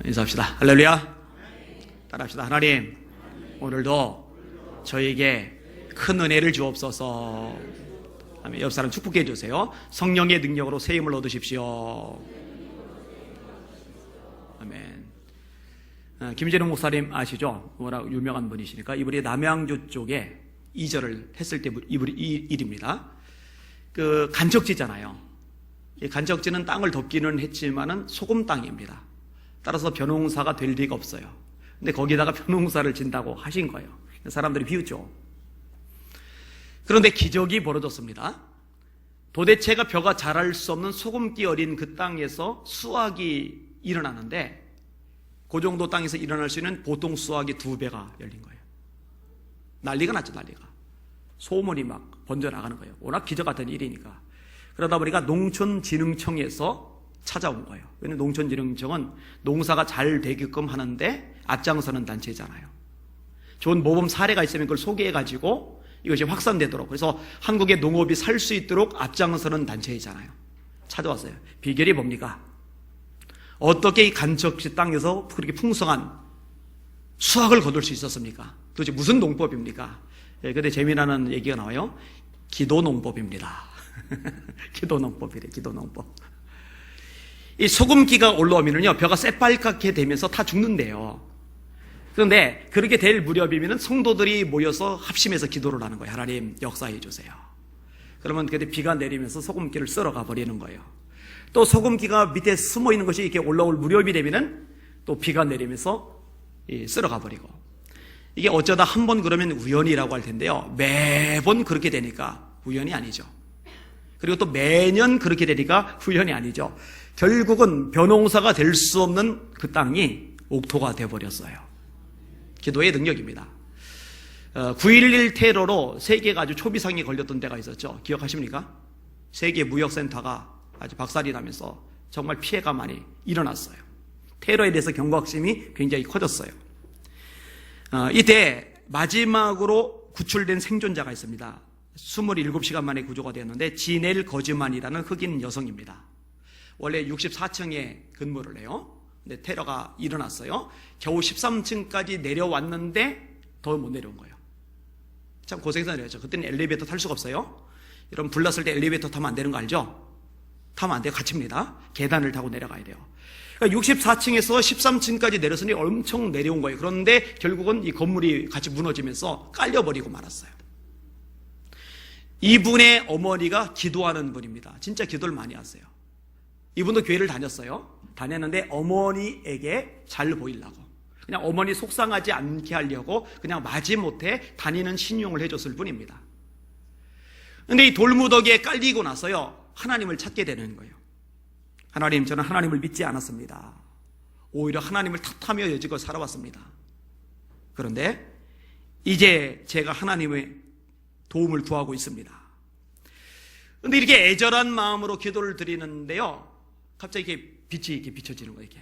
인사합시다. 할렐루야. 따라합시다. 하나님, 오늘도 저에게 큰 은혜를 주옵소서. 옆 사람 축복해 주세요. 성령의 능력으로 새 힘을 얻으십시오. 아멘. 김재룡 목사님 아시죠? 워낙 유명한 분이시니까 이분이 남양주 쪽에 이절을 했을 때 이 일입니다. 그 간척지잖아요. 이 간척지는 땅을 덮기는 했지만은 소금 땅입니다. 따라서 벼농사가 될 리가 없어요. 근데 거기다가 벼농사를 진다고 하신 거예요. 사람들이 비웃죠. 그런데 기적이 벌어졌습니다. 도대체가 벼가 자랄 수 없는 소금기 어린 그 땅에서 수확이 일어나는데, 그 정도 땅에서 일어날 수 있는 보통 수확이 2배가 열린 거예요. 난리가 났죠, 난리가. 소문이 막 번져나가는 거예요. 워낙 기적 같은 일이니까. 그러다 보니까 농촌진흥청에서 찾아온 거예요. 왜냐하면 농촌진흥청은 농사가 잘 되게끔 하는데 앞장서는 단체잖아요. 좋은 모범 사례가 있으면 그걸 소개해가지고 이것이 확산되도록, 그래서 한국의 농업이 살 수 있도록 앞장서는 단체이잖아요. 찾아왔어요. 비결이 뭡니까? 어떻게 이 간척지 땅에서 그렇게 풍성한 수확을 거둘 수 있었습니까? 도대체 무슨 농법입니까? 근데 재미나는 얘기가 나와요. 기도농법입니다. 기도농법이래, 기도농법. 이 소금기가 올라오면요, 벼가 새빨갛게 되면서 다 죽는데요. 그런데 그렇게 될 무렵이면 성도들이 모여서 합심해서 기도를 하는 거예요. 하나님 역사해 주세요. 그러면 그때 비가 내리면서 소금기를 쓸어가 버리는 거예요. 또 소금기가 밑에 숨어 있는 것이 이렇게 올라올 무렵이 되면은 또 비가 내리면서 쓸어가 버리고. 이게 어쩌다 한 번 그러면 우연이라고 할 텐데요, 매번 그렇게 되니까 우연이 아니죠. 그리고 또 매년 그렇게 되니까 우연이 아니죠. 결국은 벼농사가 될 수 없는 그 땅이 옥토가 되어버렸어요. 기도의 능력입니다. 9.11 테러로 세계가 아주 초비상에 걸렸던 때가 있었죠. 기억하십니까? 세계 무역센터가 아주 박살이 나면서 정말 피해가 많이 일어났어요. 테러에 대해서 경각심이 굉장히 커졌어요. 이때 마지막으로 구출된 생존자가 있습니다. 27시간 만에 구조가 되었는데 지넬 거즈만이라는 흑인 여성입니다. 원래 64층에 근무를 해요. 근데 테러가 일어났어요. 겨우 13층까지 내려왔는데 더 못 내려온 거예요. 참 고생해서 내려왔죠. 그때는 엘리베이터 탈 수가 없어요. 여러분 불났을 때 엘리베이터 타면 안 되는 거 알죠? 타면 안 돼요. 갇힙니다. 계단을 타고 내려가야 돼요. 그러니까 64층에서 13층까지 내렸으니 엄청 내려온 거예요. 그런데 결국은 이 건물이 같이 무너지면서 깔려버리고 말았어요. 이분의 어머니가 기도하는 분입니다. 진짜 기도를 많이 하세요. 이분도 교회를 다녔는데 어머니에게 잘 보이려고, 그냥 어머니 속상하지 않게 하려고 그냥 마지못해 다니는 신용을 해줬을 뿐입니다. 근데 이 돌무더기에 깔리고 나서요, 하나님을 찾게 되는 거예요. 하나님, 저는 하나님을 믿지 않았습니다. 오히려 하나님을 탓하며 여지껏 살아왔습니다. 그런데 이제 제가 하나님의 도움을 구하고 있습니다. 그런데 이렇게 애절한 마음으로 기도를 드리는데요, 갑자기 이렇게 빛이 이렇게 비춰지는 거예요. 이게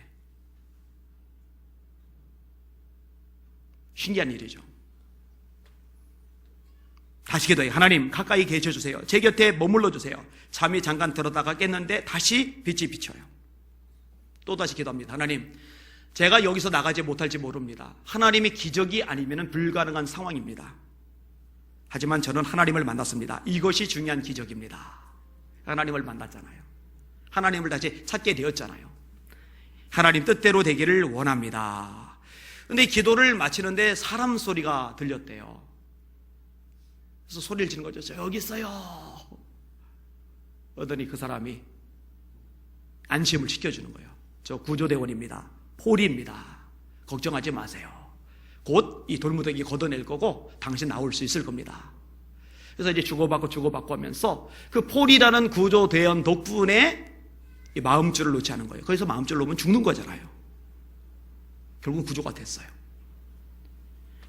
신기한 일이죠. 다시 기도해요. 하나님 가까이 계셔주세요. 제 곁에 머물러 주세요. 잠이 잠깐 들었다가 깼는데 다시 빛이 비쳐요. 또다시 기도합니다. 하나님, 제가 여기서 나가지 못할지 모릅니다. 하나님이 기적이 아니면 불가능한 상황입니다. 하지만 저는 하나님을 만났습니다. 이것이 중요한 기적입니다. 하나님을 만났잖아요. 하나님을 다시 찾게 되었잖아요. 하나님 뜻대로 되기를 원합니다. 그런데 기도를 마치는데 사람 소리가 들렸대요. 그래서 소리를 지르는 거죠. 저 여기 있어요. 그러더니 그 사람이 안심을 시켜주는 거예요. 저 구조대원입니다. 폴입니다. 걱정하지 마세요. 곧 이 돌무더기 걷어낼 거고 당신 나올 수 있을 겁니다. 그래서 이제 주고받고 하면서 그 폴이라는 구조대원 덕분에 이 마음줄을 놓지 않은 거예요. 거기서 마음줄을 놓으면 죽는 거잖아요. 결국은 구조가 됐어요.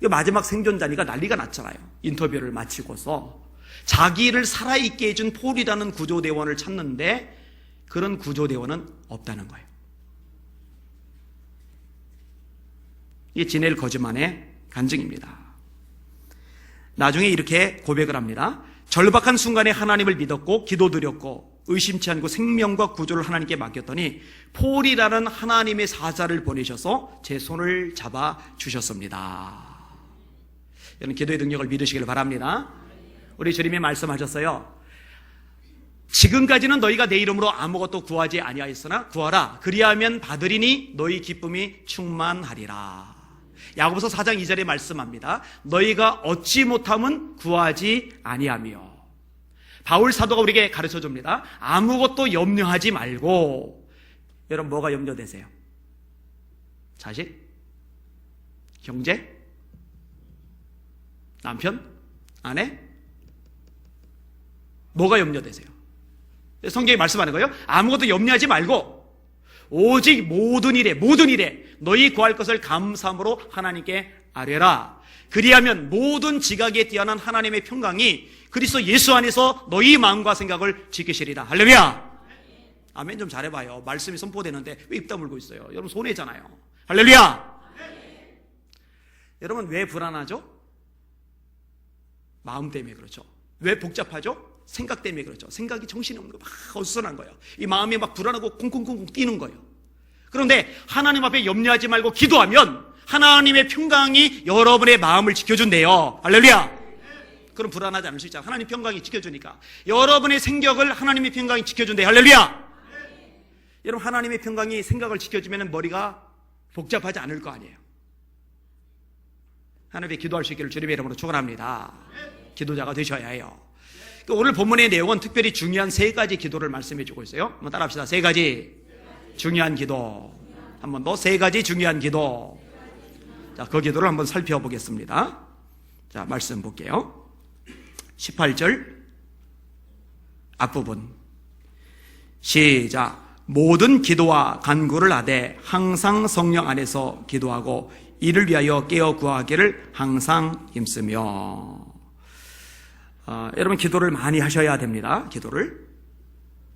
마지막 생존자니까 난리가 났잖아요. 인터뷰를 마치고서 자기를 살아있게 해준 폴이라는 구조대원을 찾는데 그런 구조대원은 없다는 거예요. 이게 지넬 거즈만의 간증입니다. 나중에 이렇게 고백을 합니다. 절박한 순간에 하나님을 믿었고 기도드렸고 의심치 않고 생명과 구조를 하나님께 맡겼더니 폴이라는 하나님의 사자를 보내셔서 제 손을 잡아 주셨습니다. 여러분, 기도의 능력을 믿으시길 바랍니다. 우리 주님이 말씀하셨어요. 지금까지는 너희가 내 이름으로 아무것도 구하지 아니하였으나 구하라. 그리하면 받으리니 너희 기쁨이 충만하리라. 야고보서 4장 2절에 말씀합니다. 너희가 얻지 못함은 구하지 아니하며. 바울 사도가 우리에게 가르쳐 줍니다. 아무것도 염려하지 말고. 여러분, 뭐가 염려되세요? 자식? 형제? 남편? 아내? 뭐가 염려되세요? 성경이 말씀하는 거예요. 아무것도 염려하지 말고 오직 모든 일에 너희 구할 것을 감사함으로 하나님께 아뢰라. 그리하면 모든 지각에 뛰어난 하나님의 평강이 그리스도 예수 안에서 너희 마음과 생각을 지키시리라. 할렐루야. 아멘. 좀 잘해봐요. 말씀이 선포되는데 왜 입 다물고 있어요? 여러분, 손해잖아요. 할렐루야. 여러분, 왜 불안하죠? 마음 때문에 그렇죠. 왜 복잡하죠? 생각 때문에 그렇죠. 생각이 정신이 없는 거, 막 어수선한 거예요. 이 마음이 막 불안하고 쿵쿵쿵쿵 뛰는 거예요. 그런데 하나님 앞에 염려하지 말고 기도하면 하나님의 평강이 여러분의 마음을 지켜준대요. 할렐루야. 그럼 불안하지 않을 수 있잖아요. 하나님 평강이 지켜주니까. 여러분의 생각을 하나님의 평강이 지켜준대요. 할렐루야. 여러분, 하나님의 평강이 생각을 지켜주면 머리가 복잡하지 않을 거 아니에요. 하나님께 기도할 수 있기를 주님의 이름으로 축원합니다. 기도자가 되셔야 해요. 오늘 본문의 내용은 특별히 중요한 3가지 기도를 말씀해 주고 있어요. 한번 따라합시다. 3가지 중요한 기도. 한 번 더 3가지 중요한 기도. 자, 그 기도를 한번 살펴보겠습니다. 자, 말씀 볼게요. 18절 앞부분 시작. 모든 기도와 간구를 하되 항상 성령 안에서 기도하고 이를 위하여 깨어 구하기를 항상 힘쓰며. 여러분, 기도를 많이 하셔야 됩니다. 기도를.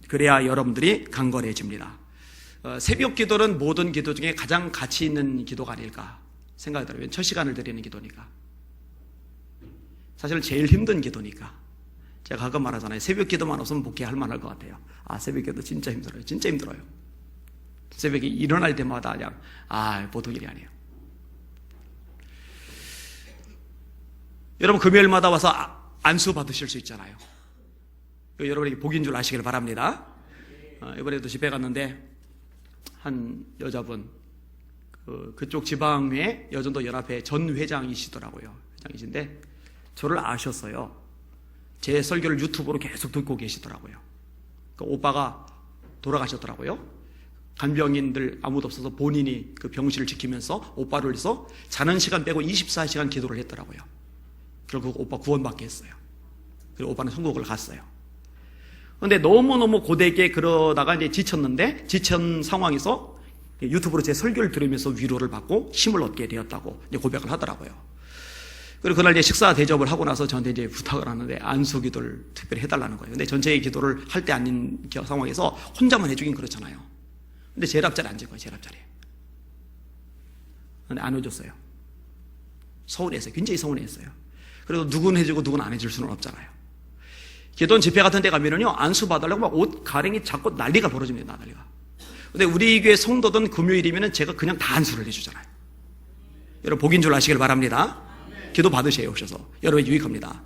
그래야 여러분들이 강건해집니다. 새벽 기도는 모든 기도 중에 가장 가치 있는 기도가 아닐까 생각이 들어요. 첫 시간을 드리는 기도니까. 사실 제일 힘든 기도니까. 제가 가끔 말하잖아요. 새벽 기도만 없으면 목회할 만할 것 같아요. 새벽 기도 진짜 힘들어요. 진짜 힘들어요. 새벽에 일어날 때마다 그냥 보통 일이 아니에요. 여러분, 금요일마다 와서 안수 받으실 수 있잖아요. 여러분에게 복인 줄 아시길 바랍니다. 이번에도 집에 갔는데 한 여자분, 그쪽 지방의 여전도 연합회 전 회장이시더라고요. 회장이신데 저를 아셨어요. 제 설교를 유튜브로 계속 듣고 계시더라고요. 그 오빠가 돌아가셨더라고요. 간병인들 아무도 없어서 본인이 그 병실을 지키면서 오빠를 위해서 자는 시간 빼고 24시간 기도를 했더라고요. 결국 오빠 구원받게 했어요. 그리고 오빠는 천국을 갔어요. 그런데 너무너무 고되게 그러다가 이제 지친 상황에서 유튜브로 제 설교를 들으면서 위로를 받고 힘을 얻게 되었다고 이제 고백을 하더라고요. 그리고 그날 이제 식사 대접을 하고 나서 저한테 이제 부탁을 하는데 안수 기도를 특별히 해달라는 거예요. 근데 전체의 기도를 할 때 아닌 상황에서 혼자만 해주긴 그렇잖아요. 근데 제일 앞자리에 앉은 거예요. 제일 앞자리에. 근데 안 해줬어요. 서운했어요. 굉장히 서운했어요. 그래도 누구는 해주고 누구는 안 해줄 수는 없잖아요. 기도원 집회 같은 데 가면은요, 안수 받으려고 막 옷 가랭이 잡고 난리가 벌어집니다. 난리가. 근데 우리 교회 성도든 금요일이면은 제가 그냥 다 안수를 해주잖아요. 여러분, 복인 줄 아시길 바랍니다. 기도 받으세요. 오셔서. 여러분, 유익합니다.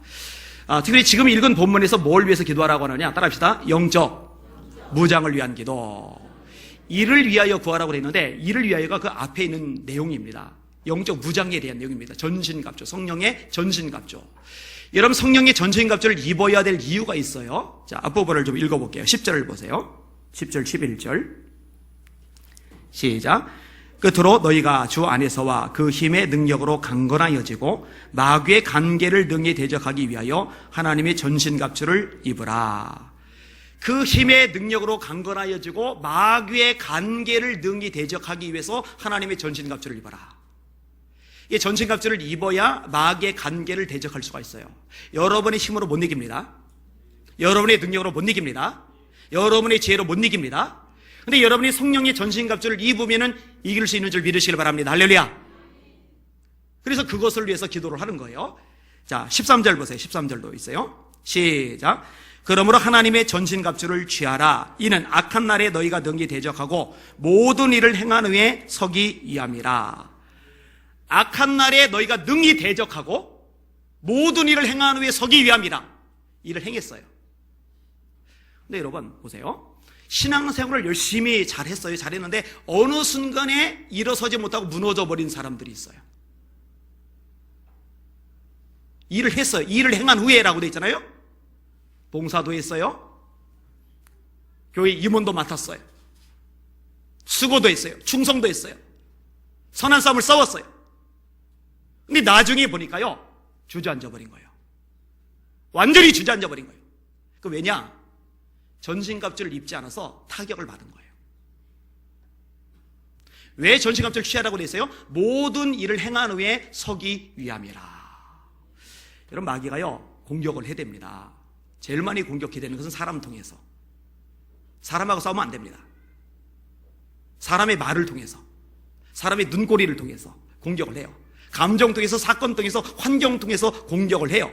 특별히 지금 읽은 본문에서 뭘 위해서 기도하라고 하느냐? 따라합시다. 영적 무장을 위한 기도. 이를 위하여 구하라고 했는데, 이를 위하여가 그 앞에 있는 내용입니다. 영적 무장에 대한 내용입니다. 전신갑주, 성령의 전신갑주. 여러분, 성령의 전신갑주를 입어야 될 이유가 있어요. 자, 앞부분을 좀 읽어볼게요. 10절을 보세요. 10절, 11절. 시작. 끝으로 너희가 주 안에서와 그 힘의 능력으로 강건하여지고 마귀의 간계를 능히 대적하기 위하여 하나님의 전신갑주를 입으라. 그 힘의 능력으로 강건하여지고 마귀의 간계를 능히 대적하기 위해서 하나님의 전신갑주를 입어라. 이 전신갑주를 입어야 마귀의 간계를 대적할 수가 있어요. 여러분의 힘으로 못 이깁니다. 여러분의 능력으로 못 이깁니다. 여러분의 지혜로 못 이깁니다. 근데 여러분이 성령의 전신갑주를 입으면은 이길 수 있는 줄 믿으시길 바랍니다. 할렐루야. 그래서 그것을 위해서 기도를 하는 거예요. 자, 13절 보세요. 13절도 있어요. 시작. 그러므로 하나님의 전신갑주를 취하라. 이는 악한 날에 너희가 능히 대적하고 모든 일을 행한 후에 서기 위함이라. 악한 날에 너희가 능히 대적하고 모든 일을 행한 후에 서기 위함이라. 일을 행했어요. 근데 여러분 보세요. 신앙생활을 열심히 잘했어요. 잘했는데 어느 순간에 일어서지 못하고 무너져 버린 사람들이 있어요. 일을 했어요. 일을 행한 후에라고 돼 있잖아요. 봉사도 했어요. 교회 임원도 맡았어요. 수고도 했어요. 충성도 했어요. 선한 싸움을 싸웠어요. 근데 나중에 보니까요, 주저앉아 버린 거예요. 완전히 주저앉아 버린 거예요. 그 왜냐? 전신갑주를 입지 않아서 타격을 받은 거예요. 왜 전신갑주를 취하라고 돼 있어요? 모든 일을 행한 후에 서기 위함이라. 여러분, 마귀가요 공격을 해야 됩니다. 제일 많이 공격해야 되는 것은 사람 통해서. 사람하고 싸우면 안 됩니다. 사람의 말을 통해서, 사람의 눈꼬리를 통해서 공격을 해요. 감정 통해서, 사건 통해서, 환경 통해서 공격을 해요.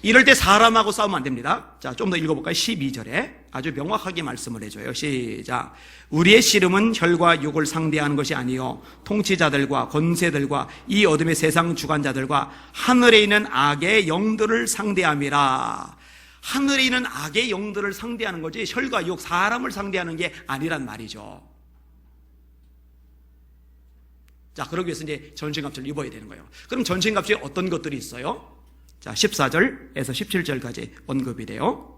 이럴 때 사람하고 싸우면 안 됩니다. 자, 좀 더 읽어볼까요? 12절에 아주 명확하게 말씀을 해줘요. 시작. 우리의 씨름은 혈과 육을 상대하는 것이 아니요 통치자들과 권세들과 이 어둠의 세상 주관자들과 하늘에 있는 악의 영들을 상대함이라. 하늘에 있는 악의 영들을 상대하는 거지 혈과 육, 사람을 상대하는 게 아니란 말이죠. 자, 그러기 위해서 이제 전신갑주를 입어야 되는 거예요. 그럼 전신갑주에 어떤 것들이 있어요? 자, 14절에서 17절까지 언급이 돼요.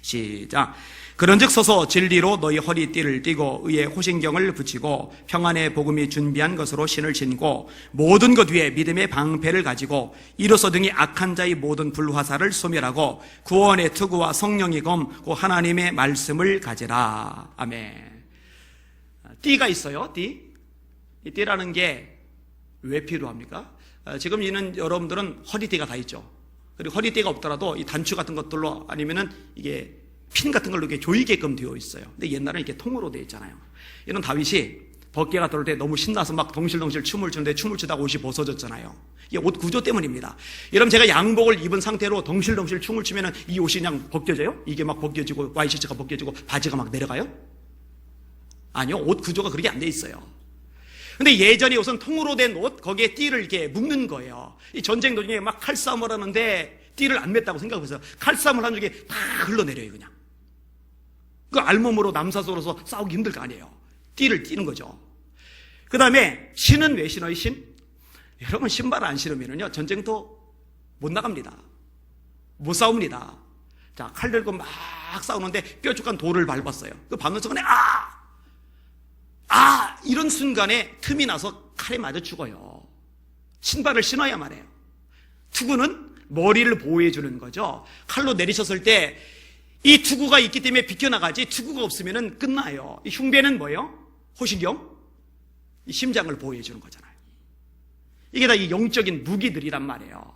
시작. 그런즉 서서 진리로 너희 허리띠를 띠고 의의 호신경을 붙이고 평안의 복음이 준비한 것으로 신을 신고 모든 것 위에 믿음의 방패를 가지고 이로써 등이 악한 자의 모든 불화살을 소멸하고 구원의 투구와 성령의 검 곧 하나님의 말씀을 가지라. 아멘. 띠가 있어요. 띠. 이 띠라는 게 왜 필요합니까? 지금 있는 여러분들은 허리띠가 다 있죠. 그리고 허리띠가 없더라도 이 단추 같은 것들로 아니면은 이게 핀 같은 걸로 이렇게 조이게끔 되어 있어요. 근데 옛날에는 이렇게 통으로 되어 있잖아요. 이런 다윗이 벗개가 들어올 때 너무 신나서 막 덩실덩실 춤을 추는데 춤을 추다가 옷이 벗어졌잖아요. 이게 옷 구조 때문입니다. 여러분, 제가 양복을 입은 상태로 덩실덩실 춤을 추면은 이 옷이 그냥 벗겨져요? 이게 막 벗겨지고 와이셔츠가 벗겨지고 바지가 막 내려가요? 아니요. 옷 구조가 그렇게 안 돼 있어요. 근데 예전에 우선 통으로 된 옷, 거기에 띠를 이렇게 묶는 거예요. 이 전쟁 도중에 막 칼싸움을 하는데 띠를 안 맸다고 생각해보세요. 칼싸움을 한 적에 다 흘러내려요, 그냥. 그 알몸으로 남사소로서 싸우기 힘들 거 아니에요. 띠를 띠는 거죠. 그 다음에 신은 왜 신어요, 신? 여러분, 신발 안 신으면요, 전쟁터 못 나갑니다. 못 싸웁니다. 자, 칼 들고 막 싸우는데 뾰족한 돌을 밟았어요. 그 밟는 순간에, 이런 순간에 틈이 나서 칼에 맞아 죽어요. 신발을 신어야만 해요. 투구는 머리를 보호해주는 거죠. 칼로 내리셨을 때 이 투구가 있기 때문에 비켜나가지 투구가 없으면 끝나요. 이 흉배는 뭐예요? 호신경? 이 심장을 보호해주는 거잖아요. 이게 다 이 영적인 무기들이란 말이에요.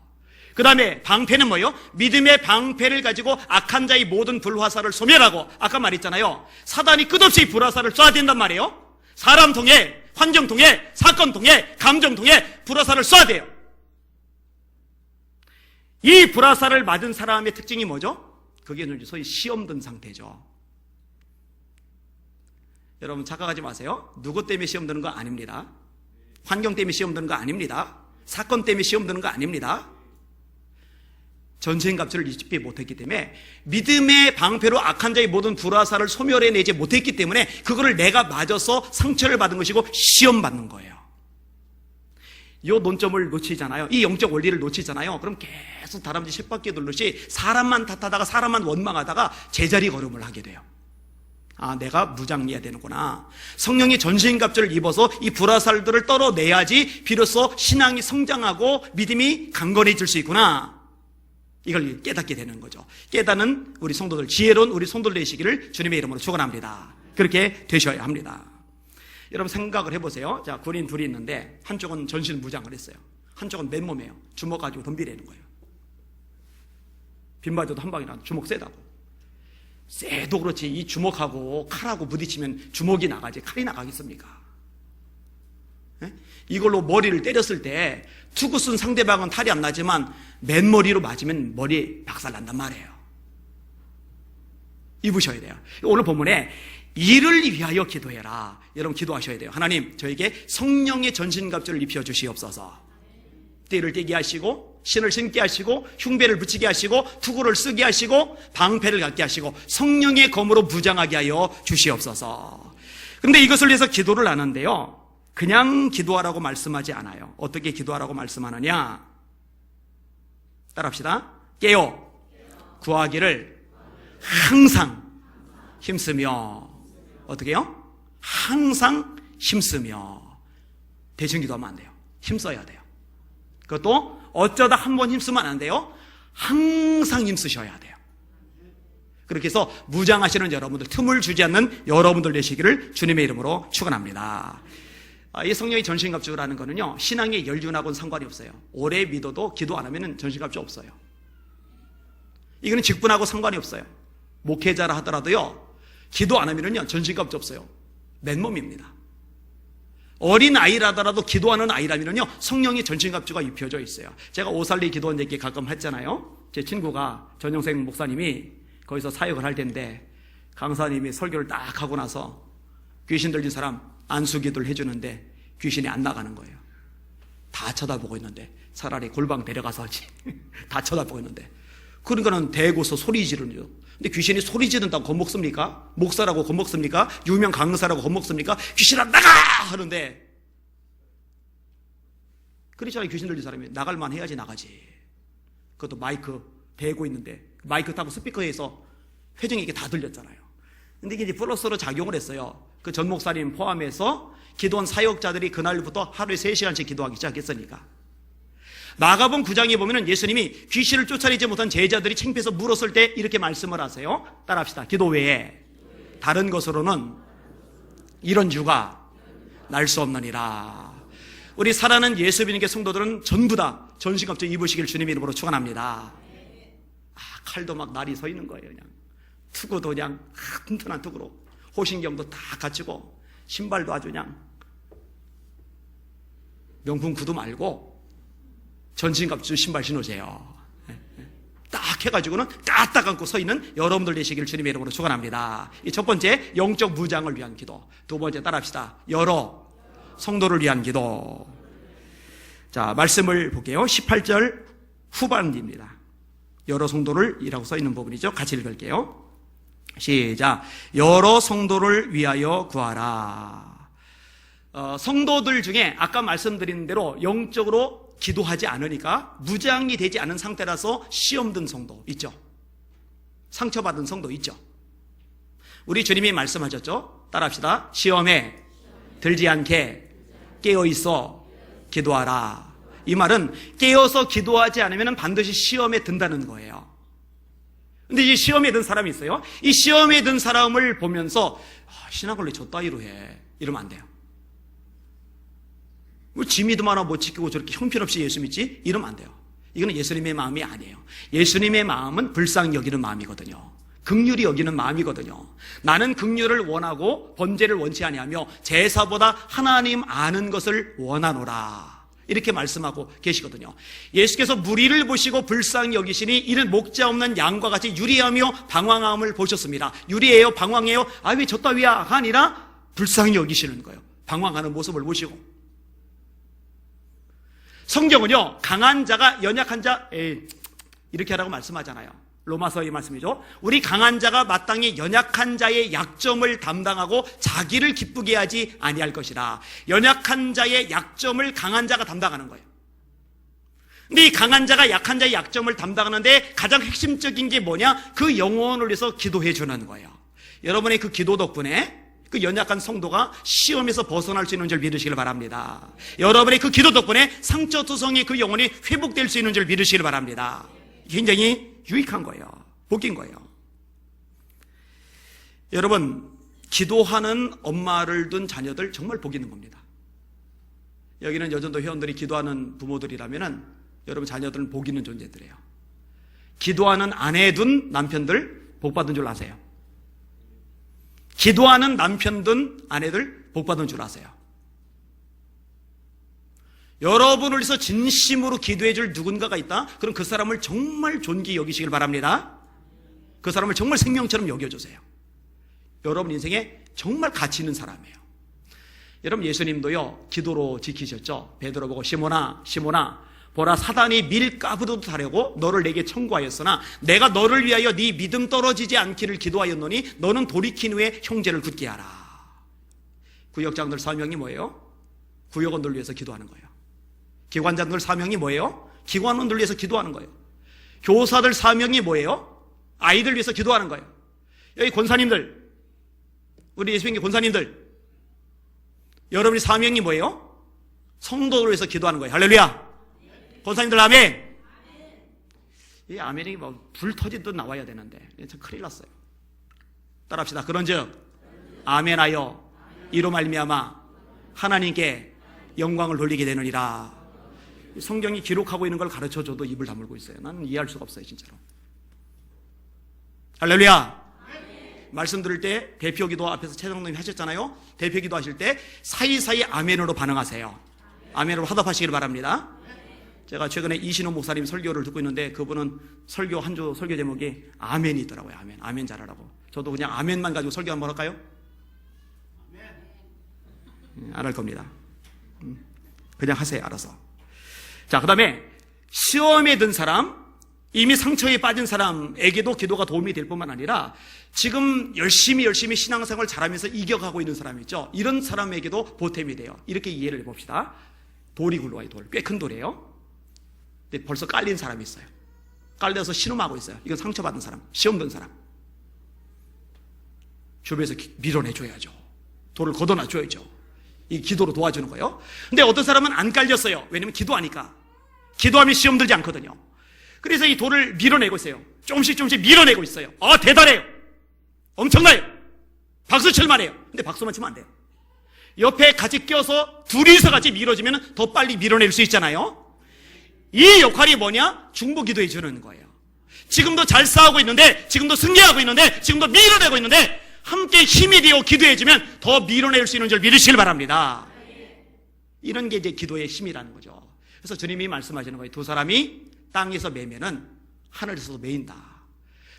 그 다음에 방패는 뭐예요? 믿음의 방패를 가지고 악한 자의 모든 불화살을 소멸하고, 아까 말했잖아요. 사단이 끝없이 불화살을 쏴야 된단 말이에요. 사람 통해, 환경 통해, 사건 통해, 감정 통해 불화살을 쏴야 돼요. 이 불화살을 맞은 사람의 특징이 뭐죠? 그게 소위 시험 든 상태죠. 여러분, 착각하지 마세요. 누구 때문에 시험 드는 거 아닙니다. 환경 때문에 시험 드는 거 아닙니다. 사건 때문에 시험 드는 거 아닙니다. 전신갑주를 입지 못했기 때문에, 믿음의 방패로 악한 자의 모든 불화살을 소멸해내지 못했기 때문에 그거를 내가 맞아서 상처를 받은 것이고 시험 받는 거예요. 이 논점을 놓치잖아요. 이 영적 원리를 놓치잖아요. 그럼 계속 다람쥐 쳇바퀴 돌듯이 사람만 탓하다가 사람만 원망하다가 제자리 걸음을 하게 돼요. 내가 무장해야 되는구나. 성령의 전신갑주를 입어서 이 불화살들을 떨어내야지 비로소 신앙이 성장하고 믿음이 강건해질 수 있구나. 이걸 깨닫게 되는 거죠. 깨닫는 우리 성도들, 지혜로운 우리 성도들 되시기를 주님의 이름으로 축원합니다. 그렇게 되셔야 합니다. 여러분, 생각을 해보세요. 자, 군인 둘이 있는데 한쪽은 전신 무장을 했어요. 한쪽은 맨몸이에요. 주먹 가지고 덤비려는 거예요. 빈 맞아도 한 방에 나도 주먹 세다고. 쎄도 그렇지 이 주먹하고 칼하고 부딪히면 주먹이 나가지 칼이 나가겠습니까? 네? 이걸로 머리를 때렸을 때 투구 쓴 상대방은 탈이 안 나지만 맨머리로 맞으면 머리 박살난단 말이에요. 입으셔야 돼요. 오늘 본문에 이를 위하여 기도해라. 여러분 기도하셔야 돼요. 하나님, 저에게 성령의 전신갑주를 입혀주시옵소서. 띠를 띠게 하시고, 신을 신게 하시고, 흉배를 붙이게 하시고, 투구를 쓰게 하시고, 방패를 갖게 하시고, 성령의 검으로 무장하게 하여 주시옵소서. 그런데 이것을 위해서 기도를 하는데요, 그냥 기도하라고 말씀하지 않아요. 어떻게 기도하라고 말씀하느냐? 따라합시다. 깨어 구하기를 항상 힘쓰며. 어떻게 해요? 항상 힘쓰며. 대충 기도하면 안 돼요. 힘써야 돼요. 그것도 어쩌다 한 번 힘쓰면 안 돼요. 항상 힘쓰셔야 돼요. 그렇게 해서 무장하시는 여러분들, 틈을 주지 않는 여러분들 되시기를 주님의 이름으로 축원합니다. 이 성령의 전신갑주라는 거는요, 신앙의 연륜하고는 상관이 없어요. 오래 믿어도 기도 안 하면 전신갑주 없어요. 이거는 직분하고 상관이 없어요. 목회자라 하더라도요, 기도 안 하면요 전신갑주 없어요. 맨몸입니다. 어린 아이라더라도 기도하는 아이라면요 성령의 전신갑주가 입혀져 있어요. 제가 오살리 기도원 얘기 가끔 했잖아요. 제 친구가 전영생 목사님이 거기서 사역을 할 텐데 강사님이 설교를 딱 하고 나서 귀신 들린 사람 안수기도를 해주는데 귀신이 안 나가는 거예요. 다 쳐다보고 있는데 차라리 골방 데려가서 하지. 다 쳐다보고 있는데, 그러니까는 대고서 소리 지르죠. 근데 귀신이 소리 지른다고 겁먹습니까? 목사라고 겁먹습니까? 유명 강사라고 겁먹습니까? 귀신아 나가! 하는데, 그렇잖아요. 귀신 들린 사람이 나갈만 해야지 나가지. 그것도 마이크 대고 있는데 마이크 타고 스피커에서 회중이 이게 다 들렸잖아요. 근데 이게 이제 플러스로 작용을 했어요. 그 전 목사님 포함해서 기도원 사역자들이 그날부터 하루에 3시간씩 기도하기 시작했으니까. 마가복음 9장에 보면은 예수님이 귀신을 쫓아내지 못한 제자들이 창피해서 물었을 때 이렇게 말씀을 하세요. 따라합시다. 기도 외에 다른 것으로는 이런 유가 날 수 없느니라. 우리 사랑하는 예수님께 성도들은 전부 다 전신갑주 입으시길 주님의 이름으로 축원합니다. 칼도 막 날이 서 있는 거예요. 그냥 투구도 그냥 튼튼한 투구로, 호신경도 다 갖추고, 신발도 아주 그냥 명품 구두 말고 전신갑주 신발 신으세요. 딱 해가지고는 까딱 안고 서 있는 여러분들 되시기를 주님의 이름으로 축원합니다. 이 첫 번째, 영적 무장을 위한 기도. 두 번째, 따라합시다. 여러 성도를 위한 기도. 자, 말씀을 볼게요. 18절 후반기입니다. 여러 성도를 이라고 써 있는 부분이죠. 같이 읽을게요. 시작. 여러 성도를 위하여 구하라. 성도들 중에 아까 말씀드린 대로 영적으로 기도하지 않으니까 무장이 되지 않은 상태라서 시험 든 성도 있죠. 상처받은 성도 있죠. 우리 주님이 말씀하셨죠. 따라합시다. 시험에 들지 않게 깨어있어 기도하라. 이 말은 깨어서 기도하지 않으면 반드시 시험에 든다는 거예요. 근데 이 시험에 든 사람이 있어요. 이 시험에 든 사람을 보면서 신학을 왜 저 따위로 해? 이러면 안 돼요. 지 믿음 하나 못 지키고 저렇게 형편없이 예수 믿지? 이러면 안 돼요. 이거는 예수님의 마음이 아니에요. 예수님의 마음은 불쌍히 여기는 마음이거든요. 긍휼히 여기는 마음이거든요. 나는 긍휼을 원하고 번제를 원치 아니하며 제사보다 하나님 아는 것을 원하노라. 이렇게 말씀하고 계시거든요. 예수께서 무리를 보시고 불쌍히 여기시니 이는 목자 없는 양과 같이 유리하며 방황함을 보셨습니다. 유리해요? 방황해요? 왜 저 따위야? 아니라 불쌍히 여기시는 거예요. 방황하는 모습을 보시고. 성경은요, 강한 자가 연약한 자, 이렇게 하라고 말씀하잖아요. 로마서의 말씀이죠. 우리 강한 자가 마땅히 연약한 자의 약점을 담당하고 자기를 기쁘게 하지 아니할 것이라. 연약한 자의 약점을 강한 자가 담당하는 거예요. 근데 이 강한 자가 약한 자의 약점을 담당하는데 가장 핵심적인 게 뭐냐? 그 영혼을 위해서 기도해 주는 거예요. 여러분의 그 기도 덕분에 그 연약한 성도가 시험에서 벗어날 수 있는 줄 믿으시길 바랍니다. 여러분의 그 기도 덕분에 상처투성의 그 영혼이 회복될 수 있는 줄 믿으시길 바랍니다. 굉장히 유익한 거예요. 복인 거예요. 여러분, 기도하는 엄마를 둔 자녀들 정말 복 있는 겁니다. 여기는 여전도 회원들이 기도하는 부모들이라면 여러분 자녀들은 복 있는 존재들이에요. 기도하는 아내 둔 남편들 복 받은 줄 아세요? 기도하는 남편 둔 아내들 복 받은 줄 아세요? 여러분을 위해서 진심으로 기도해 줄 누군가가 있다? 그럼 그 사람을 정말 존귀 여기시길 바랍니다. 그 사람을 정말 생명처럼 여겨주세요. 여러분 인생에 정말 가치 있는 사람이에요. 여러분 예수님도요 기도로 지키셨죠. 베드로 보고 시몬아 시몬아 보라 사단이 밀가부도 타려고 너를 내게 청구하였으나 내가 너를 위하여 네 믿음 떨어지지 않기를 기도하였노니 너는 돌이킨 후에 형제를 굳게 하라. 구역장들 사명이 뭐예요? 구역원들 위해서 기도하는 거예요. 기관장들 사명이 뭐예요? 기관원들 위해서 기도하는 거예요. 교사들 사명이 뭐예요? 아이들 위해서 기도하는 거예요. 여기 권사님들, 우리 예수님께 권사님들, 여러분의 사명이 뭐예요? 성도를 위해서 기도하는 거예요. 할렐루야. 권사님들 아멘. 이 아멘이 뭐 불 터지듯 나와야 되는데 참 큰일 났어요. 따라합시다. 그런즉 아멘하여 이로 말미암아 하나님께 영광을 돌리게 되느니라. 성경이 기록하고 있는 걸 가르쳐줘도 입을 다물고 있어요. 나는 이해할 수가 없어요 진짜로. 할렐루야. 말씀 들을 때 대표기도 앞에서 최장로님이 하셨잖아요. 대표기도 하실 때 사이사이 아멘으로 반응하세요. 아멘으로 화답하시길 바랍니다. 제가 최근에 이신호 목사님 설교를 듣고 있는데 그분은 설교 한 주 설교 제목이 아멘이 있더라고요. 아멘. 아멘 잘하라고. 저도 그냥 아멘만 가지고 설교 한번 할까요? 안 할 겁니다. 그냥 하세요. 알아서. 자, 그 다음에 시험에 든 사람, 이미 상처에 빠진 사람에게도 기도가 도움이 될 뿐만 아니라 지금 열심히 신앙생활 잘하면서 이겨가고 있는 사람 있죠. 이런 사람에게도 보탬이 돼요. 이렇게 이해를 해봅시다. 돌이 굴러와요. 돌. 꽤 큰 돌이에요. 근데 벌써 깔린 사람이 있어요. 깔려서 신음하고 있어요. 이건 상처받은 사람, 시험 든 사람. 주변에서 밀어내줘야죠. 돌을 걷어놔줘야죠. 이 기도로 도와주는 거예요. 근데 어떤 사람은 안 깔렸어요. 왜냐면 기도하니까. 기도하면 시험 들지 않거든요. 그래서 이 돌을 밀어내고 있어요. 조금씩 밀어내고 있어요. 대단해요. 엄청나요. 박수 칠만해요. 근데 박수만 치면 안 돼요. 옆에 같이 껴서 둘이서 같이 밀어주면 더 빨리 밀어낼 수 있잖아요. 이 역할이 뭐냐? 중보기도해 주는 거예요. 지금도 잘 싸우고 있는데, 지금도 승리하고 있는데, 지금도 밀어내고 있는데 함께 힘이 되어 기도해주면 더 밀어낼 수 있는 줄 믿으시길 바랍니다. 이런 게 이제 기도의 힘이라는 거죠. 그래서 주님이 말씀하시는 거예요. 두 사람이 땅에서 매면은 하늘에서 매인다.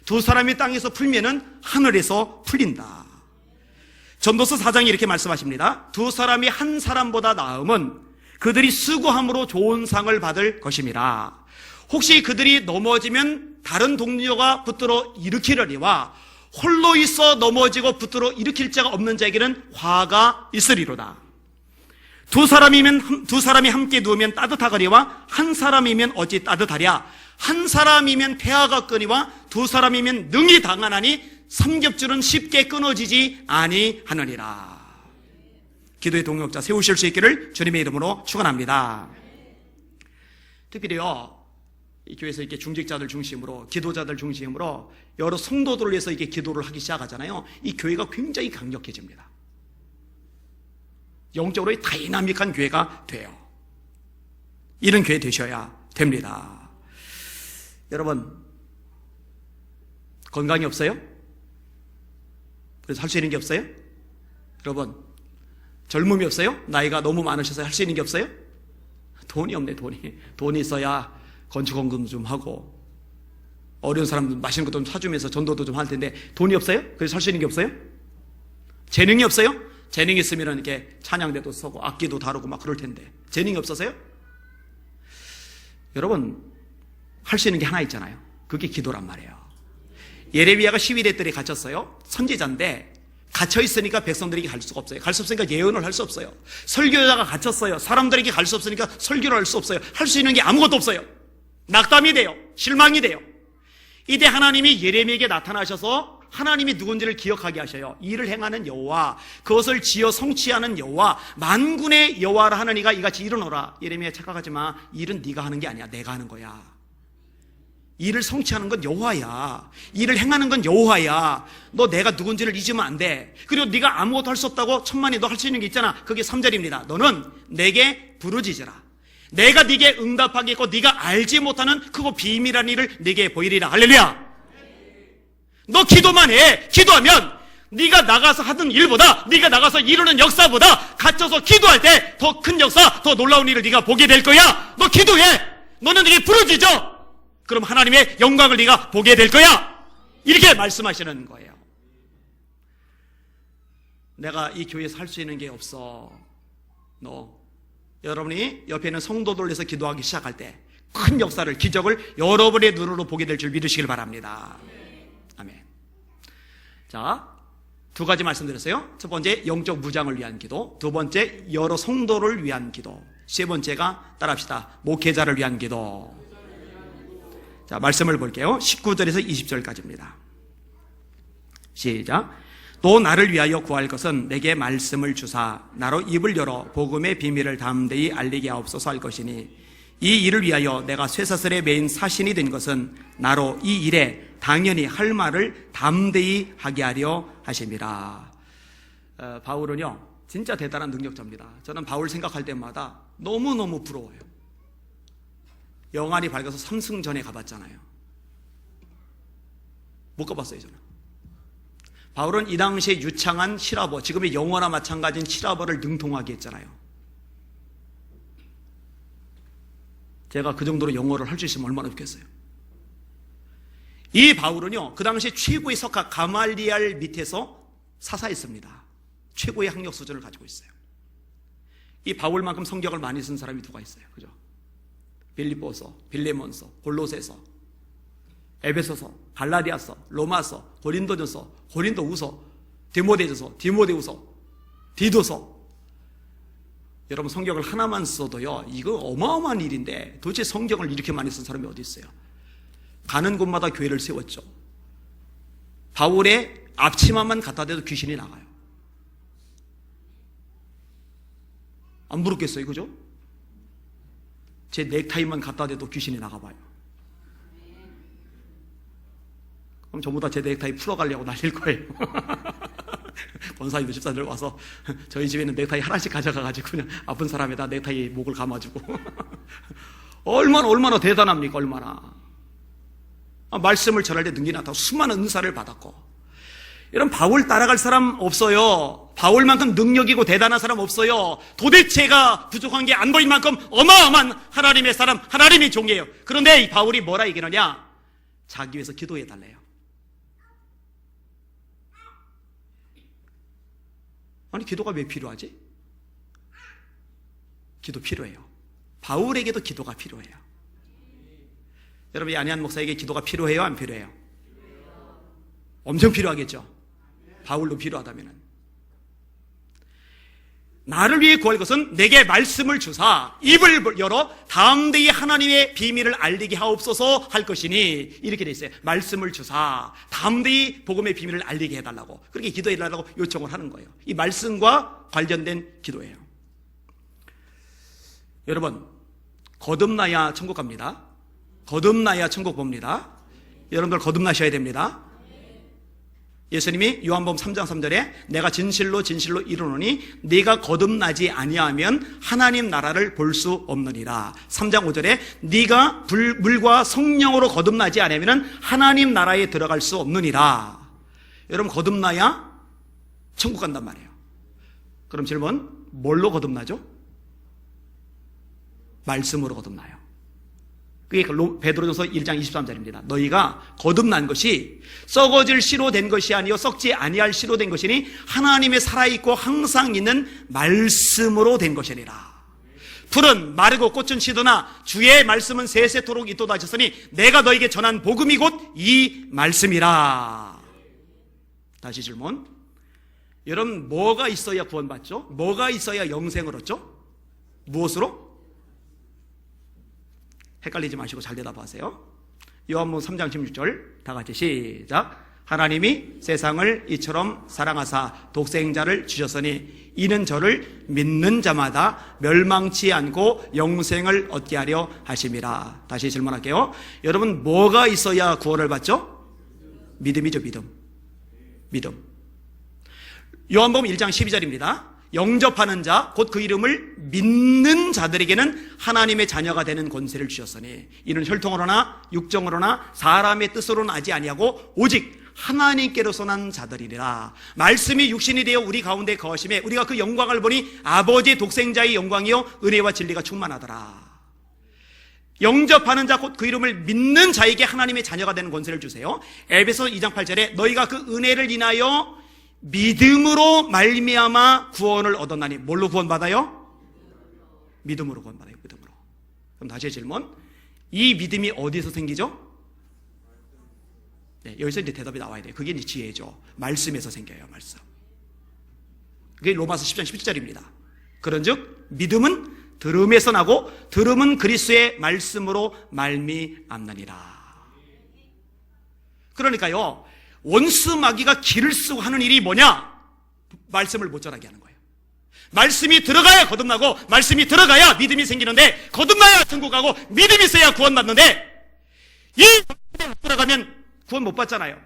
두 사람이 땅에서 풀면은 하늘에서 풀린다. 전도서 4장이 이렇게 말씀하십니다. 두 사람이 한 사람보다 나음은 그들이 수고함으로 좋은 상을 받을 것임이라. 혹시 그들이 넘어지면 다른 동료가 붙들어 일으키려니와 홀로 있어 넘어지고 붙들어 일으킬 자가 없는 자에게는 화가 있으리로다. 두 사람이 함께 누우면 따뜻하거니와 한 사람이면 어찌 따뜻하랴. 한 사람이면 폐하가 끄니와 두 사람이면 능히 당하나니 삼겹줄은 쉽게 끊어지지 아니하느니라. 기도의 동역자 세우실 수 있기를 주님의 이름으로 축원합니다. 특별히요, 이 교회에서 이렇게 중직자들 중심으로, 기도자들 중심으로 여러 성도들을 위해서 이렇게 기도를 하기 시작하잖아요. 이 교회가 굉장히 강력해집니다. 영적으로 다이나믹한 교회가 돼요. 이런 교회 되셔야 됩니다. 여러분, 건강이 없어요? 그래서 할 수 있는 게 없어요? 여러분, 젊음이 없어요? 나이가 너무 많으셔서 할 수 있는 게 없어요? 돈이 없네, 돈이 있어야 건축원금 좀 하고 어려운 사람들 맛있는 것도 좀 사주면서 전도도 좀 할 텐데 돈이 없어요? 그래서 할 수 있는 게 없어요? 재능이 없어요? 재능이 있으면 이렇게 찬양대도 서고 악기도 다루고 막 그럴 텐데 재능이 없어서요? 여러분, 할 수 있는 게 하나 있잖아요. 그게 기도란 말이에요. 예레미야가 시위대 뜰에 갇혔어요. 선지자인데 갇혀있으니까 백성들에게 갈 수가 없어요. 갈 수 없으니까 예언을 할 수 없어요. 설교자가 갇혔어요. 사람들에게 갈 수 없으니까 설교를 할 수 없어요. 할 수 있는 게 아무것도 없어요. 낙담이 돼요. 실망이 돼요. 이때 하나님이 예레미야에게 나타나셔서 하나님이 누군지를 기억하게 하셔요. 일을 행하는 여호와, 그것을 지어 성취하는 여호와, 만군의 여호와라 하는 이가 이같이 일어너라. 예레미야 착각하지 마. 일은 네가 하는 게 아니야. 내가 하는 거야. 일을 성취하는 건 여호와야. 일을 행하는 건 여호와야. 너 내가 누군지를 잊으면 안 돼. 그리고 네가 아무것도 할 수 없다고 천만이 너 할 수 있는 게 있잖아. 그게 3절입니다. 너는 내게 부르짖으라. 내가 네게 응답하겠고 네가 알지 못하는 크고 비밀한 일을 네게 보이리라. 할렐루야. 너 기도만 해. 기도하면 네가 나가서 하던 일보다, 네가 나가서 이루는 역사보다 갇혀서 기도할 때 더 큰 역사, 더 놀라운 일을 네가 보게 될 거야. 너 기도해. 너는 네게 부르짖어. 그럼 하나님의 영광을 네가 보게 될 거야. 이렇게 말씀하시는 거예요. 내가 이 교회에서 할 수 있는 게 없어. 여러분이 옆에 있는 성도들 위해서 기도하기 시작할 때 큰 역사를, 기적을 여러분의 눈으로 보게 될 줄 믿으시길 바랍니다. 아멘. 자, 두 가지 말씀드렸어요. 첫 번째, 영적 무장을 위한 기도. 두 번째, 여러 성도를 위한 기도. 세 번째가, 따라합시다, 목회자를 위한 기도. 자, 말씀을 볼게요. 19절에서 20절까지입니다. 시작. 또 나를 위하여 구할 것은 내게 말씀을 주사 나로 입을 열어 복음의 비밀을 담대히 알리게 하옵소서 할 것이니, 이 일을 위하여 내가 쇠사슬에 매인 사신이 된 것은 나로 이 일에 당연히 할 말을 담대히 하게 하려 하심이라. 바울은요, 진짜 대단한 능력자입니다. 저는 바울 생각할 때마다 너무너무 부러워요. 영안이 밝아서 삼승전에 가봤잖아요. 못 가봤어요, 저는. 바울은 이 당시에 유창한 시라버, 지금의 영어나 마찬가지인 시라버를 능통하게 했잖아요. 제가 그 정도로 영어를 할 수 있으면 얼마나 좋겠어요. 이 바울은요, 그 당시 최고의 석학 가말리알 밑에서 사사했습니다. 최고의 학력 수준을 가지고 있어요. 이 바울만큼 성경을 많이 쓴 사람이 누가 있어요? 그죠? 빌립보서, 빌레몬서, 골로새서, 에베소서, 갈라디아서, 로마서, 고린도전서, 고린도후서, 디모데전서, 디모데후서, 디도서. 여러분, 성경을 하나만 써도요, 이거 어마어마한 일인데 도대체 성경을 이렇게 많이 쓴 사람이 어디 있어요? 가는 곳마다 교회를 세웠죠. 바울의 앞치마만 갖다 대도 귀신이 나가요. 안 부럽겠어요, 그죠? 제 넥타이만 갖다 대도 귀신이 나가봐요. 그럼 전부 다 제 넥타이 풀어가려고 날릴 거예요. 권사님들, 집사들 와서 저희 집에는 넥타이 하나씩 가져가가지고 그냥 아픈 사람에다 넥타이 목을 감아주고. 얼마나 대단합니까, 얼마나. 말씀을 전할 때 능력이 나타나고 수많은 은사를 받았고. 이런 바울 따라갈 사람 없어요. 바울만큼 능력이고 대단한 사람 없어요. 도대체가 부족한 게 안 보일 만큼 어마어마한 하나님의 사람, 하나님의 종이에요. 그런데 이 바울이 뭐라 얘기하느냐? 자기 위해서 기도해달래요. 아니, 기도가 왜 필요하지? 기도 필요해요. 바울에게도 기도가 필요해요. 여러분, 이 안혜한 목사에게 기도가 필요해요, 안 필요해요? 엄청 필요하겠죠. 바울도 필요하다면은. 나를 위해 구할 것은 내게 말씀을 주사 입을 열어 담대히 하나님의 비밀을 알리게 하옵소서 할 것이니, 이렇게 돼 있어요. 말씀을 주사 담대히 복음의 비밀을 알리게 해달라고, 그렇게 기도해달라고 요청을 하는 거예요. 이 말씀과 관련된 기도예요. 여러분, 거듭나야 천국 갑니다. 거듭나야 천국 봅니다. 여러분들 거듭나셔야 됩니다. 예수님이 요한복음 3장 3절에 내가 진실로 진실로 이르노니 네가 거듭나지 아니하면 하나님 나라를 볼 수 없느니라. 3장 5절에 네가 물과 성령으로 거듭나지 아니하면 하나님 나라에 들어갈 수 없느니라. 여러분, 거듭나야 천국 간단 말이에요. 그럼 질문, 뭘로 거듭나죠? 말씀으로 거듭나요. 그게 베드로전서 1장 23절입니다. 너희가 거듭난 것이 썩어질 씨로 된 것이 아니요 썩지 아니할 씨로 된 것이니 하나님의 살아있고 항상 있는 말씀으로 된 것이니라. 풀은 마르고 꽃은 시드나 주의 말씀은 세세토록 있도다 하셨으니 내가 너에게 전한 복음이 곧 이 말씀이라. 다시 질문. 여러분, 뭐가 있어야 구원받죠? 뭐가 있어야 영생을 얻죠? 무엇으로? 헷갈리지 마시고 잘 대답하세요. 요한복음 3장 16절 다 같이 시작. 하나님이 세상을 이처럼 사랑하사 독생자를 주셨으니 이는 저를 믿는 자마다 멸망치 않고 영생을 얻게 하려 하심이라. 다시 질문할게요. 여러분, 뭐가 있어야 구원을 받죠? 믿음이죠. 믿음. 요한복음 1장 12절입니다. 영접하는 자, 곧 그 이름을 믿는 자들에게는 하나님의 자녀가 되는 권세를 주셨으니 이는 혈통으로나 육정으로나 사람의 뜻으로는 하지 아니하고 오직 하나님께로서 난 자들이라. 말씀이 육신이 되어 우리 가운데 거하심에 우리가 그 영광을 보니 아버지의 독생자의 영광이요 은혜와 진리가 충만하더라. 영접하는 자 곧 그 이름을 믿는 자에게 하나님의 자녀가 되는 권세를 주세요. 에베소 2장 8절에 너희가 그 은혜를 인하여 믿음으로 말미암아 구원을 얻었나니. 뭘로 구원받아요? 믿음으로 구원받아요. 믿음으로. 그럼 다시 질문. 이 믿음이 어디서 생기죠? 네, 여기서 이제 대답이 나와야 돼요. 그게 이제 지혜죠. 말씀에서 생겨요. 말씀. 그게 로마서 10장 17절입니다. 그런즉 믿음은 들음에서 나고 들음은 그리스도의 말씀으로 말미암느니라. 그러니까요, 원수 마귀가 기를 쓰고 하는 일이 뭐냐? 말씀을 못 전하게 하는 거예요. 말씀이 들어가야 거듭나고 말씀이 들어가야 믿음이 생기는데, 거듭나야 천국 가고 믿음이 있어야 구원받는데, 이 믿음이 못 들어가면 구원 못 받잖아요.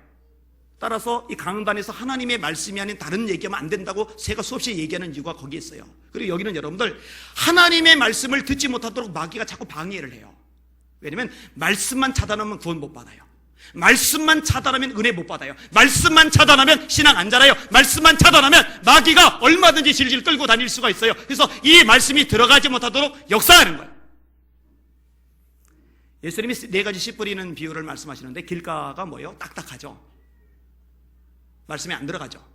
따라서 이 강단에서 하나님의 말씀이 아닌 다른 얘기하면 안 된다고 제가 수없이 얘기하는 이유가 거기에 있어요. 그리고 여기는 여러분들 하나님의 말씀을 듣지 못하도록 마귀가 자꾸 방해를 해요. 왜냐면 말씀만 차단하면 구원 못 받아요. 말씀만 차단하면 은혜 못 받아요. 말씀만 차단하면 신앙 안 자라요. 말씀만 차단하면 마귀가 얼마든지 질질 끌고 다닐 수가 있어요. 그래서 이 말씀이 들어가지 못하도록 역사하는 거예요. 예수님이 4가지 씨 뿌리는 비유를 말씀하시는데, 길가가 뭐예요? 딱딱하죠. 말씀이 안 들어가죠.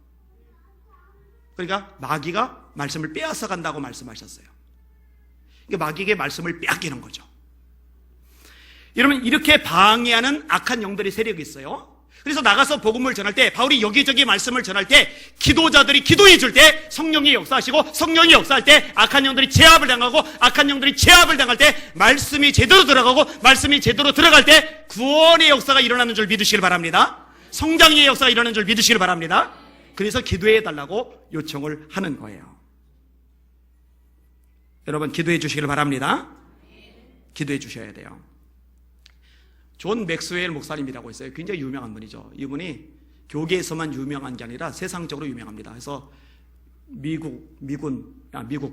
그러니까 마귀가 말씀을 빼앗아 간다고 말씀하셨어요. 그러니까 마귀에게 말씀을 빼앗기는 거죠. 여러분, 이렇게 방해하는 악한 영들의 세력이 있어요. 그래서 나가서 복음을 전할 때, 바울이 여기저기 말씀을 전할 때, 기도자들이 기도해 줄 때 성령이 역사하시고, 성령이 역사할 때 악한 영들이 제압을 당하고, 악한 영들이 제압을 당할 때 말씀이 제대로 들어가고, 말씀이 제대로 들어갈 때 구원의 역사가 일어나는 줄 믿으시길 바랍니다. 성장의 역사가 일어나는 줄 믿으시길 바랍니다. 그래서 기도해 달라고 요청을 하는 거예요. 여러분, 기도해 주시길 바랍니다. 기도해 주셔야 돼요. 존 맥스웰 목사님이라고 있어요. 굉장히 유명한 분이죠. 이분이 교계에서만 유명한 게 아니라 세상적으로 유명합니다. 그래서 미국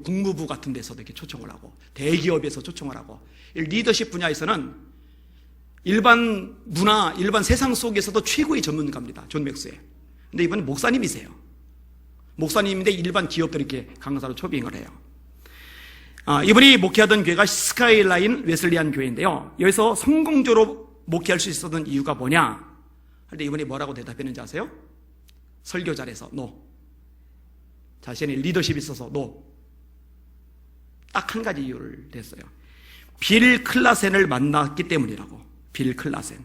국무부 같은 데서도 이렇게 초청을 하고, 대기업에서 초청을 하고, 리더십 분야에서는 일반 문화, 일반 세상 속에서도 최고의 전문가입니다. 존 맥스웰. 근데 이분은 목사님이세요. 목사님인데 일반 기업들이 이렇게 강사로 초빙을 해요. 이분이 목회하던 교회가 스카이라인 웨슬리안 교회인데요. 여기서 성공적으로 목회할 수 있었던 이유가 뭐냐? 근데 이분이 뭐라고 대답했는지 아세요? 설교 잘해서 노. 자신의 리더십이 있어서 노. 딱 한 가지 이유를 냈어요. 빌 클라센을 만났기 때문이라고. 빌 클라센.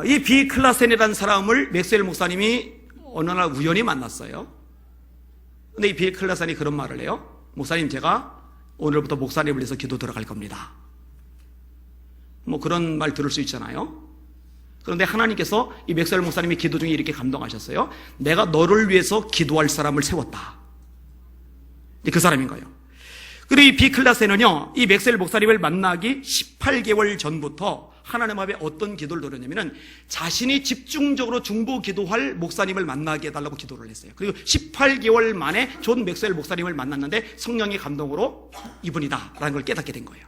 이 빌 클라센이라는 사람을 맥스웰 목사님이 어느 날 우연히 만났어요. 근데 이 빌 클라센이 그런 말을 해요. 목사님, 제가 오늘부터 목사님을 위해서 기도 들어갈 겁니다. 뭐 그런 말 들을 수 있잖아요. 그런데 하나님께서 이 맥스웰 목사님의 기도 중에 이렇게 감동하셨어요. 내가 너를 위해서 기도할 사람을 세웠다. 그 사람인 거예요. 그리고 이 빌 클라센은요, 이 맥스웰 목사님을 만나기 18개월 전부터 하나님 앞에 어떤 기도를 드렸냐면은 자신이 집중적으로 중보 기도할 목사님을 만나게 해달라고 기도를 했어요. 그리고 18개월 만에 존 맥스웰 목사님을 만났는데 성령의 감동으로 이분이다 라는 걸 깨닫게 된 거예요.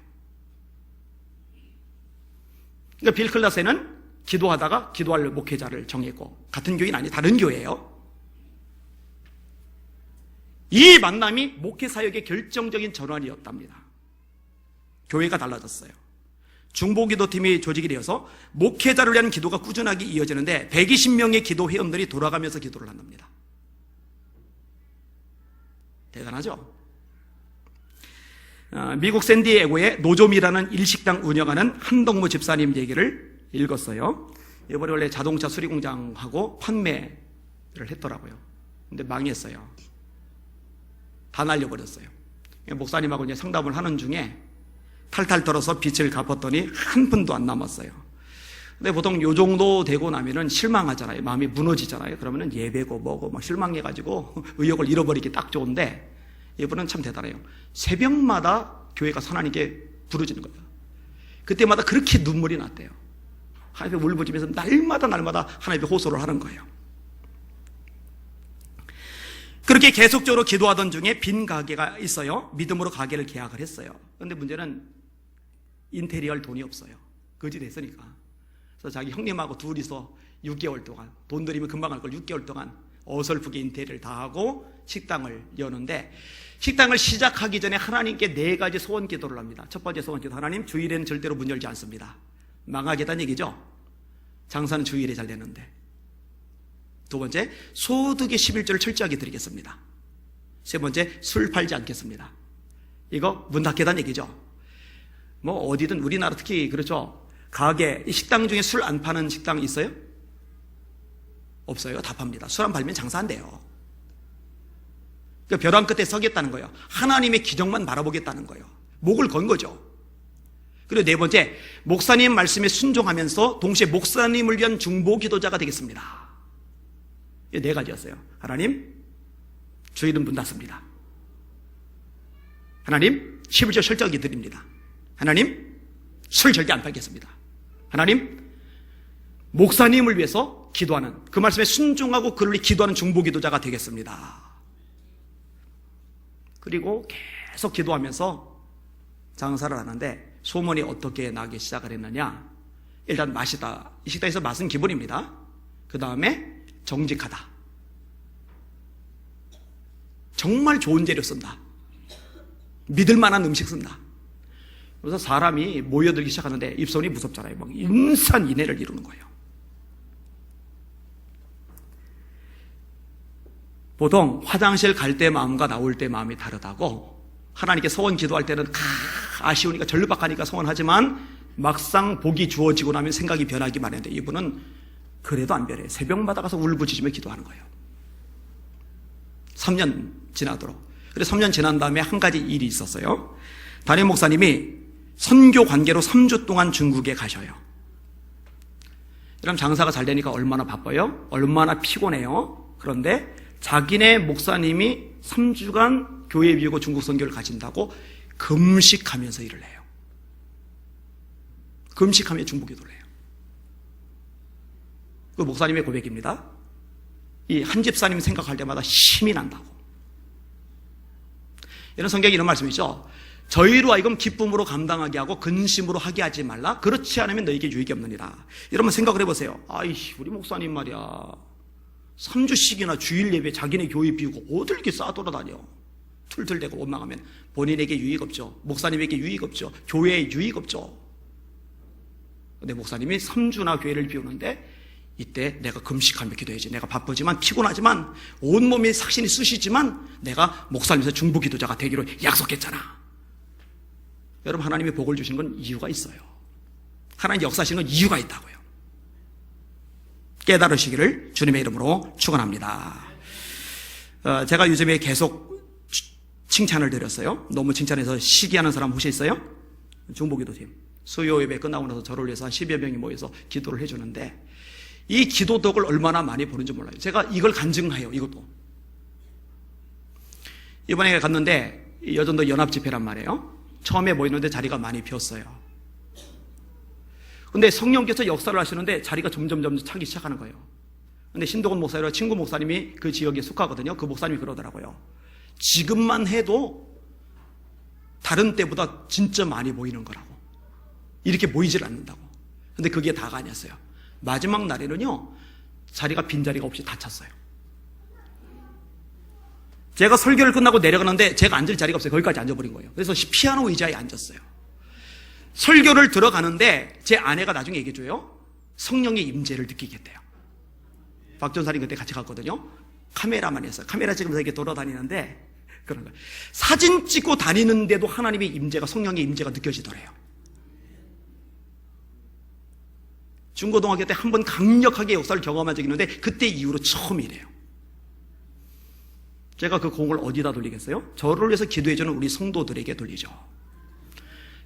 그러니까 빌 클라센은 기도하다가 기도할 목회자를 정했고, 같은 교회는 아니 다른 교회예요. 이 만남이 목회 사역의 결정적인 전환이었답니다. 교회가 달라졌어요. 중보기도팀이 조직이 되어서 목회자를 위한 기도가 꾸준하게 이어지는데 120명의 기도 회원들이 돌아가면서 기도를 한답니다. 대단하죠? 미국 샌디에고의 노점이라는 일식당 운영하는 한동무 집사님 얘기를 읽었어요. 이번에 원래 자동차 수리공장하고 판매를 했더라고요. 근데 망했어요. 다 날려버렸어요. 목사님하고 이제 상담을 하는 중에 탈탈 털어서 빚을 갚았더니 한 푼도 안 남았어요. 근데 보통 요 정도 되고 나면은 실망하잖아요. 마음이 무너지잖아요. 그러면은 예배고 뭐고 막 실망해가지고 의욕을 잃어버리기 딱 좋은데, 이분은 참 대단해요. 새벽마다 교회가 하나님께 부르짖는 거예요. 그때마다 그렇게 눈물이 났대요. 하나님께 울부짖으면서 날마다 하나님께 호소를 하는 거예요. 그렇게 계속적으로 기도하던 중에 빈 가게가 있어요. 믿음으로 가게를 계약을 했어요. 그런데 문제는 인테리어할 돈이 없어요. 거짓했으니까. 그래서 자기 형님하고 둘이서 6개월 동안, 돈 들이면 금방 할 걸 6개월 동안 어설프게 인테리어를 다 하고 식당을 여는데, 식당을 시작하기 전에 하나님께 4가지 소원 기도를 합니다. 첫 번째 소원 기도, 하나님 주일에는 절대로 문 열지 않습니다. 망하겠다는 얘기죠. 장사는 주일에 잘 되는데. 두 번째, 소득의 11조를 철저하게 드리겠습니다. 세 번째, 술 팔지 않겠습니다. 이거 문 닫겠다는 얘기죠. 뭐 어디든 우리나라 특히 그렇죠. 가게, 식당 중에 술 안 파는 식당 있어요? 없어요. 다 팝니다. 술 안 팔면 장사 안 돼요. 그러니까 벼랑 끝에 서겠다는 거예요. 하나님의 기적만 바라보겠다는 거예요. 목을 건 거죠. 그리고 네 번째, 목사님 말씀에 순종하면서 동시에 목사님을 위한 중보 기도자가 되겠습니다. 이 4가지였어요. 하나님, 주일은 문 닫습니다. 하나님, 11조 철저하게 드립니다. 하나님, 술 절대 안 팔겠습니다. 하나님, 목사님을 위해서 기도하는, 그 말씀에 순종하고 그를 위해 기도하는 중보 기도자가 되겠습니다. 그리고 계속 기도하면서 장사를 하는데 소문이 어떻게 나기 시작을 했느냐. 일단 맛이다. 이 식당에서 맛은 기본입니다. 그 다음에 정직하다. 정말 좋은 재료 쓴다. 믿을 만한 음식 쓴다. 그래서 사람이 모여들기 시작하는데 입소문이 무섭잖아요. 막 인산인해를 이루는 거예요. 보통 화장실 갈 때 마음과 나올 때 마음이 다르다고, 하나님께 소원 기도할 때는 아쉬우니까 절박하니까 소원하지만 막상 복이 주어지고 나면 생각이 변하기 마련인데, 이분은 그래도 안 변해요. 새벽마다 가서 울부짖으며 기도하는 거예요. 3년 지나도록. 그래서 3년 지난 다음에 한 가지 일이 있었어요. 담임 목사님이 선교 관계로 3주 동안 중국에 가셔요. 그럼 장사가 잘 되니까 얼마나 바빠요? 얼마나 피곤해요? 그런데 자기네 목사님이 3주간 교회 비우고 중국 선교를 가진다고 금식하면서 일을 해요. 금식하며 중보 기도를 해요. 그 목사님의 고백입니다. 이 한 집사님 생각할 때마다 힘이 난다고. 이런 성경에 이런 말씀이죠. 저희로 하여금 기쁨으로 감당하게 하고 근심으로 하게 하지 말라. 그렇지 않으면 너에게 유익이 없느니라. 여러분 생각을 해보세요. 우리 목사님 말이야, 3주씩이나 주일 예배 자기네 교회 비우고 어딜 이렇게 싸돌아다녀. 툴툴대고 원망하면 본인에게 유익 없죠. 목사님에게 유익 없죠. 교회에 유익 없죠. 근데 목사님이 3주나 교회를 비우는데, 이때 내가 금식하며 기도해야지. 내가 바쁘지만 피곤하지만 온몸에 삭신이 쑤시지만 내가 목사님에서 중보 기도자가 되기로 약속했잖아. 여러분, 하나님이 복을 주신 건 이유가 있어요. 하나님 역사하시는 건 이유가 있다고요. 깨달으시기를 주님의 이름으로 축원합니다. 제가 요즘에 계속 칭찬을 드렸어요. 너무 칭찬해서 시기하는 사람 혹시 있어요? 중보기도팀 수요 예배 끝나고 나서 저를 위해서 한 10여 명이 모여서 기도를 해주는데, 이 기도 덕을 얼마나 많이 보는지 몰라요. 제가 이걸 간증해요. 이것도 이번에 갔는데 여전도 연합집회란 말이에요. 처음에 모이는데 자리가 많이 비었어요. 근데 성령께서 역사를 하시는데 자리가 점점 차기 시작하는 거예요. 근데 신동훈 목사님과 친구 목사님이 그 지역에 속하거든요. 그 목사님이 그러더라고요. 지금만 해도 다른 때보다 진짜 많이 모이는 거라고. 이렇게 모이질 않는다고. 근데 그게 다가 아니었어요. 마지막 날에는요, 자리가 빈자리가 없이 다 찼어요. 제가 설교를 끝나고 내려가는데 제가 앉을 자리가 없어요. 거기까지 앉아버린 거예요. 그래서 피아노 의자에 앉았어요. 설교를 들어가는데 제 아내가 나중에 얘기해줘요. 성령의 임재를 느끼겠대요. 박전사님 그때 같이 갔거든요. 카메라만 했어요. 카메라 찍으면서 이렇게 돌아다니는데 그런 거예요. 사진 찍고 다니는데도 하나님의 임재가, 성령의 임재가 느껴지더래요. 중고등학교 때 한 번 강력하게 역사를 경험한 적이 있는데 그때 이후로 처음이래요. 제가 그 공을 어디다 돌리겠어요? 저를 위해서 기도해주는 우리 성도들에게 돌리죠.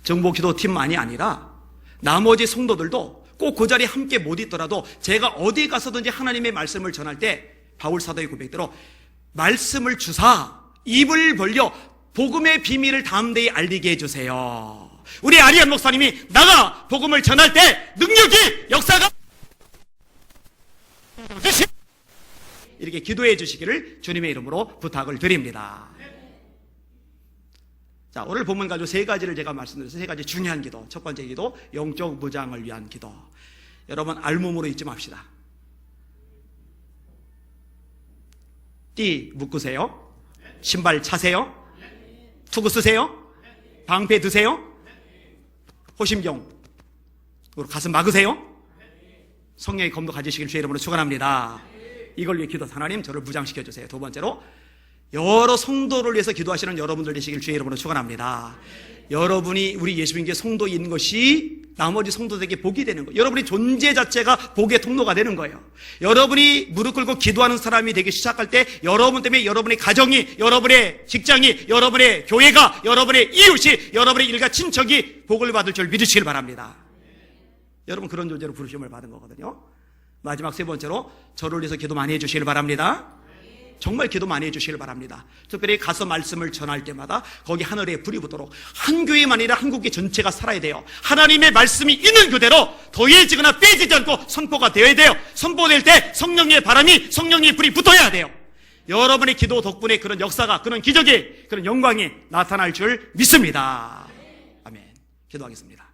정보기도팀만이 아니라 나머지 성도들도 꼭 그 자리에 함께 못 있더라도 제가 어디 가서든지 하나님의 말씀을 전할 때 바울 사도의 고백대로 말씀을 주사 입을 벌려 복음의 비밀을 다음 대에 알리게 해주세요. 우리 아리안 목사님이 나가 복음을 전할 때 능력이, 역사가 이렇게 기도해 주시기를 주님의 이름으로 부탁을 드립니다. 자, 오늘 본문 가지고 3가지를 제가 말씀드렸어요. 3가지 중요한 기도. 첫 번째 기도, 영적 무장을 위한 기도. 여러분, 알몸으로 잊지 맙시다. 띠 묶으세요? 신발 차세요? 투구 쓰세요? 방패 드세요? 호심경 가슴 막으세요? 성령의 검도 가지시길 주의 이름으로 축원합니다. 이걸 위해 기도해서 하나님 저를 무장시켜 주세요. 두 번째로 여러 성도를 위해서 기도하시는 여러분들 되시길 주의 이름으로 축원합니다. 여러분이 우리 예수님께 성도인 것이 나머지 성도들에게 복이 되는 거예요. 여러분의 존재 자체가 복의 통로가 되는 거예요. 여러분이 무릎 꿇고 기도하는 사람이 되기 시작할 때 여러분 때문에 여러분의 가정이, 여러분의 직장이, 여러분의 교회가, 여러분의 이웃이, 여러분의 일가 친척이 복을 받을 줄 믿으시길 바랍니다. 여러분 그런 존재로 부르심을 받은 거거든요. 마지막 세 번째로 저를 위해서 기도 많이 해주시길 바랍니다. 정말 기도 많이 해주시길 바랍니다. 특별히 가서 말씀을 전할 때마다 거기 하늘에 불이 붙도록 한 교회만 아니라 한국교 전체가 살아야 돼요. 하나님의 말씀이 있는 그대로 더해지거나 빼지지 않고 선포가 되어야 돼요. 선포될 때 성령의 바람이, 성령의 불이 붙어야 돼요. 여러분의 기도 덕분에 그런 역사가, 그런 기적이, 그런 영광이 나타날 줄 믿습니다. 아멘. 기도하겠습니다.